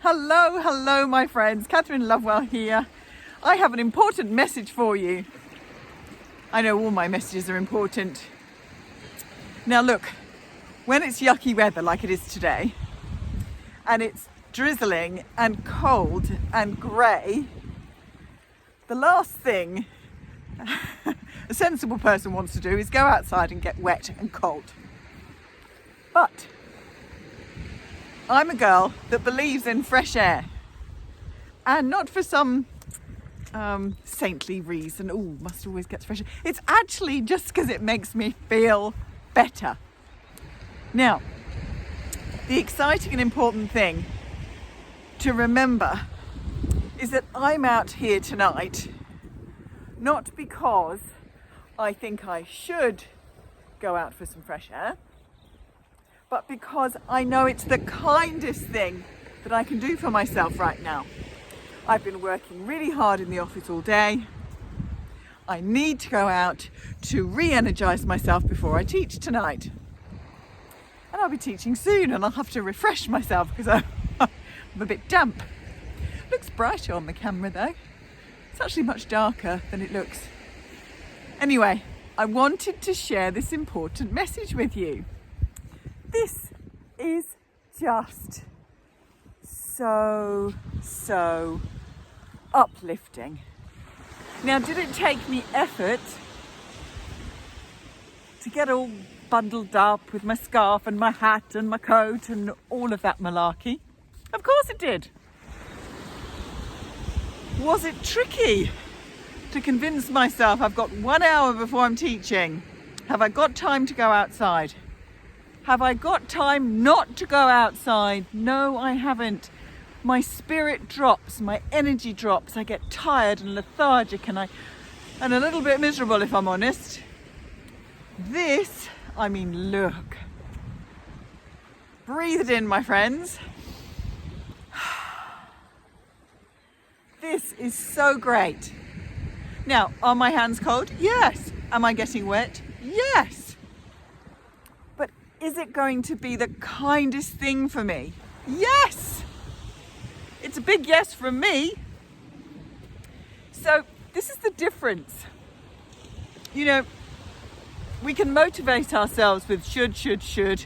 Hello, my friends. Kathryn Lovewell here. I have an important message for you. I know all my messages are important. Now look, when it's yucky weather like it is today, and it's drizzling and cold and grey, the last thing a sensible person wants to do is go outside and get wet and cold. But I'm a girl that believes in fresh air, and not for some saintly reason. Oh, must always get fresh air. It's actually just because it makes me feel better. Now, the exciting and important thing to remember is that I'm out here tonight not because I think I should go out for some fresh air, but because I know it's the kindest thing that I can do for myself right now. I've been working really hard in the office all day. I need to go out to re-energize myself before I teach tonight. And I'll be teaching soon, and I'll have to refresh myself because I'm a bit damp. Looks brighter on the camera though. It's actually much darker than it looks. Anyway, I wanted to share this important message with you. This is just so uplifting. Now, did it take me effort to get all bundled up with my scarf and my hat and my coat and all of that malarkey? Of course it did. Was it tricky to convince myself I've got 1 hour before I'm teaching? Have I got time to go outside? Have I got time not to go outside? No, I haven't. My spirit drops, my energy drops. I get tired and lethargic and a little bit miserable, if I'm honest. Look. Breathe it in, my friends. This is so great. Now, are my hands cold? Yes. Am I getting wet? Yes. But is it going to be the kindest thing for me? Yes. It's a big yes from me. So this is the difference. You know, we can motivate ourselves with should,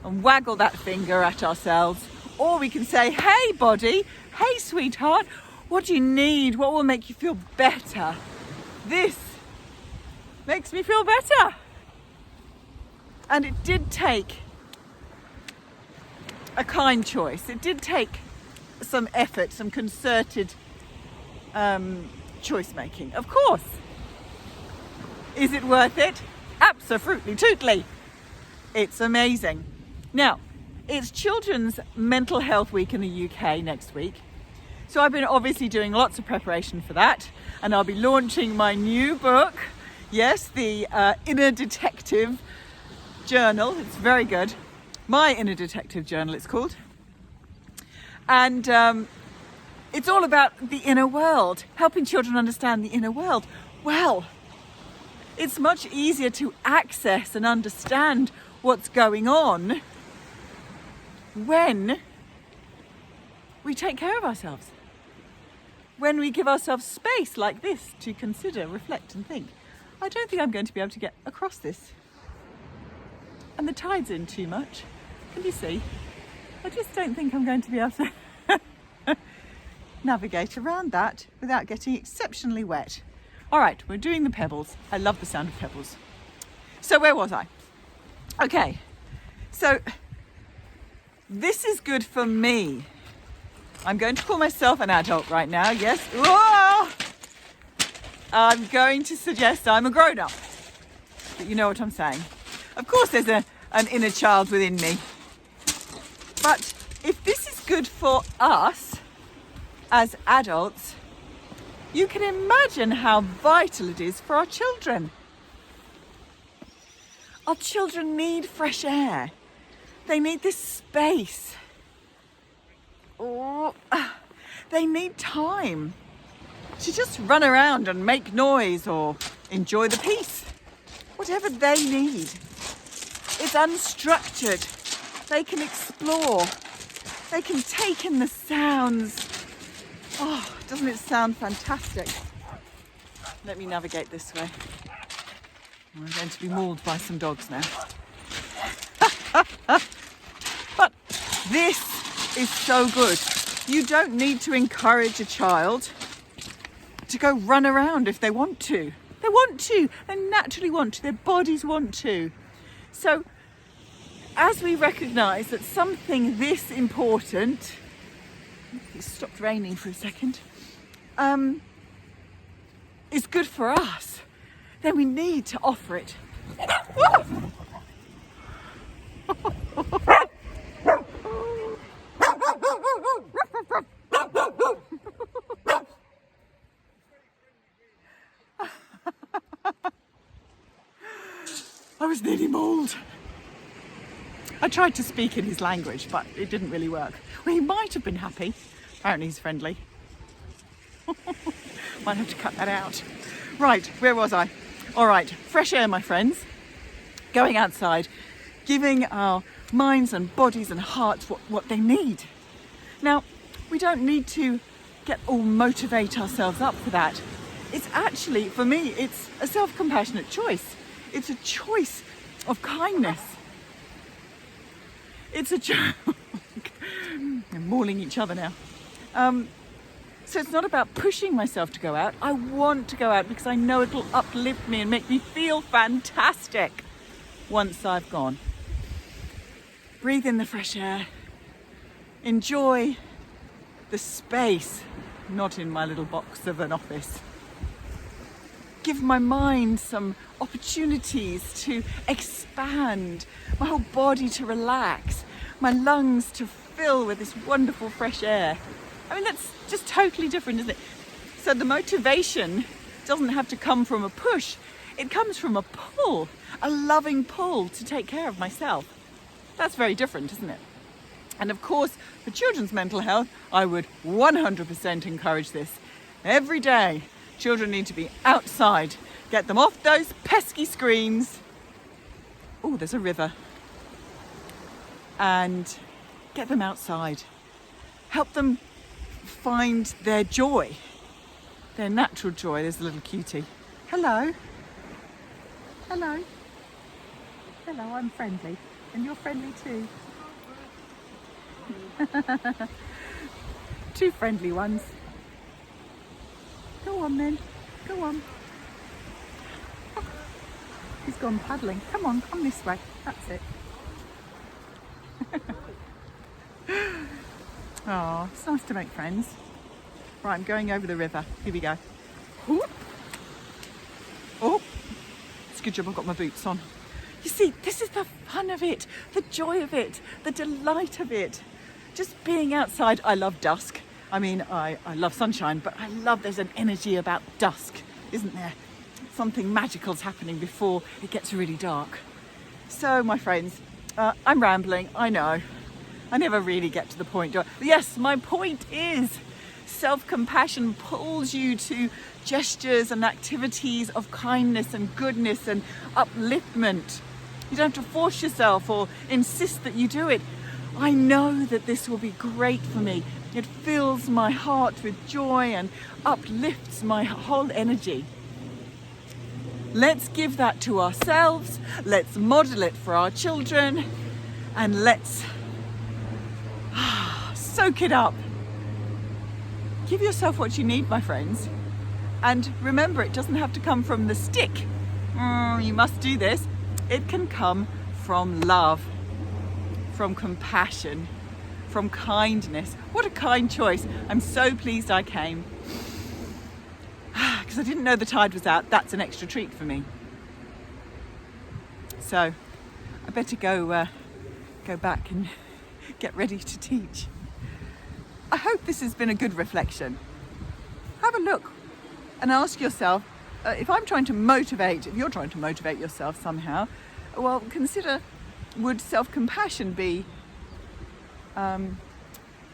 and waggle that finger at ourselves. Or we can say, hey body, hey sweetheart, what do you need? What will make you feel better? This makes me feel better. And it did take a kind choice. It did take some effort, some concerted choice making. Of course. Is it worth it? Absolutely. It's amazing. Now, it's Children's Mental Health Week in the UK next week. So I've been obviously doing lots of preparation for that, and I'll be launching my new book. Yes, the Inner Detective Journal. It's very good. My Inner Detective Journal, it's called. And it's all about the inner world, helping children understand the inner world. Well, it's much easier to access and understand what's going on when we take care of ourselves. When we give ourselves space like this to consider, reflect and think. I don't think I'm going to be able to get across this. And the tide's in too much. Can you see? I just don't think I'm going to be able to navigate around that without getting exceptionally wet. All right, we're doing the pebbles. I love the sound of pebbles. So where was I? Okay, so this is good for me. I'm going to call myself an adult right now, yes. Whoa! I'm going to suggest I'm a grown-up. But you know what I'm saying. Of course there's an inner child within me. But if this is good for us as adults, you can imagine how vital it is for our children. Our children need fresh air. They need this space. They need time to just run around and make noise or enjoy the peace. Whatever they need. It's unstructured. They can explore. They can take in the sounds. Oh, doesn't it sound fantastic? Let me navigate this way. I'm going to be mauled by some dogs now. But this is so good. You don't need to encourage a child to go run around if they want to. They want to. They naturally want to. Their bodies want to. So as we recognise that something this important, it stopped raining for a second, is good for us, then we need to offer it. I was nearly mauled. I tried to speak in his language, but it didn't really work. Well, he might have been happy. Apparently he's friendly. Might have to cut that out. Right, where was I? All right, fresh air, my friends. Going outside, giving our minds and bodies and hearts what they need. Now, we don't need to motivate ourselves up for that. It's actually, for me, it's a self-compassionate choice. It's a choice of kindness. It's a We're mauling each other now. So it's not about pushing myself to go out. I want to go out because I know it'll uplift me and make me feel fantastic once I've gone. Breathe in the fresh air. Enjoy the space, not in my little box of an office. Give my mind some opportunities to expand, my whole body to relax, my lungs to fill with this wonderful fresh air. I mean, that's just totally different, isn't it? So the motivation doesn't have to come from a push. It comes from a pull, a loving pull to take care of myself. That's very different, isn't it? And of course, for children's mental health, I would 100% encourage this. Every day, children need to be outside. Get them off those pesky screens. Oh, there's a river. And get them outside. Help them find their joy, their natural joy. There's a little cutie. Hello. Hello. Hello, I'm friendly. And you're friendly too. Two friendly ones. Go on then. Go on. He's gone paddling. Come on, come this way. That's it. Oh, it's nice to make friends. Right, I'm going over the river. Here we go. Whoop. Oh, it's a good job I've got my boots on. You see, this is the fun of it, the joy of it, the delight of it. Just being outside. I love dusk. I mean, I love sunshine, but I love there's an energy about dusk, isn't there? Something magical's happening before it gets really dark. So, my friends, I'm rambling, I know. I never really get to the point, do I? Yes, my point is self-compassion pulls you to gestures and activities of kindness and goodness and upliftment. You don't have to force yourself or insist that you do it. I know that this will be great for me. It fills my heart with joy and uplifts my whole energy. Let's give that to ourselves. Let's model it for our children. And let's soak it up. Give yourself what you need, my friends. And remember, it doesn't have to come from the stick. You must do this. It can come from love, from compassion, from kindness. What a kind choice. I'm so pleased I came. Because I didn't know the tide was out. That's an extra treat for me. So I better go back and get ready to teach. I hope this has been a good reflection. Have a look and ask yourself, if you're trying to motivate yourself somehow, well, consider, would self-compassion be a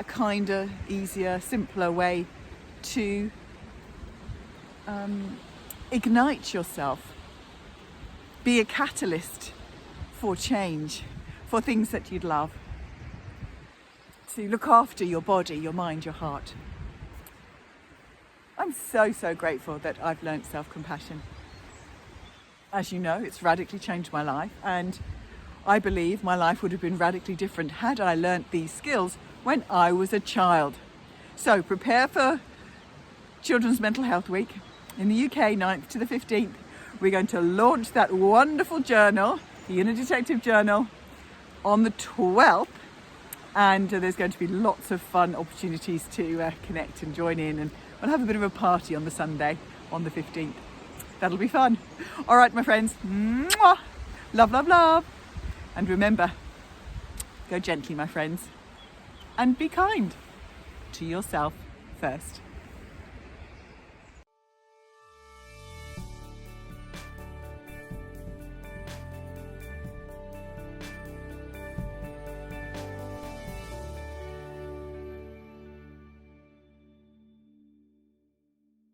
kinder, easier, simpler way to ignite yourself, be a catalyst for change, for things that you'd love. to look after your body, your mind, your heart. I'm so grateful that I've learnt self-compassion. As you know, it's radically changed my life, and I believe my life would have been radically different had I learnt these skills when I was a child. So prepare for Children's Mental Health Week in the UK, 9th to the 15th. We're going to launch that wonderful journal, the Inner Detective Journal, on the 12th. And there's going to be lots of fun opportunities to connect and join in, and we'll have a bit of a party on the Sunday on the 15th. That'll be fun. All right, my friends. Mwah! Love, love, love. And remember, go gently, my friends, and be kind to yourself first.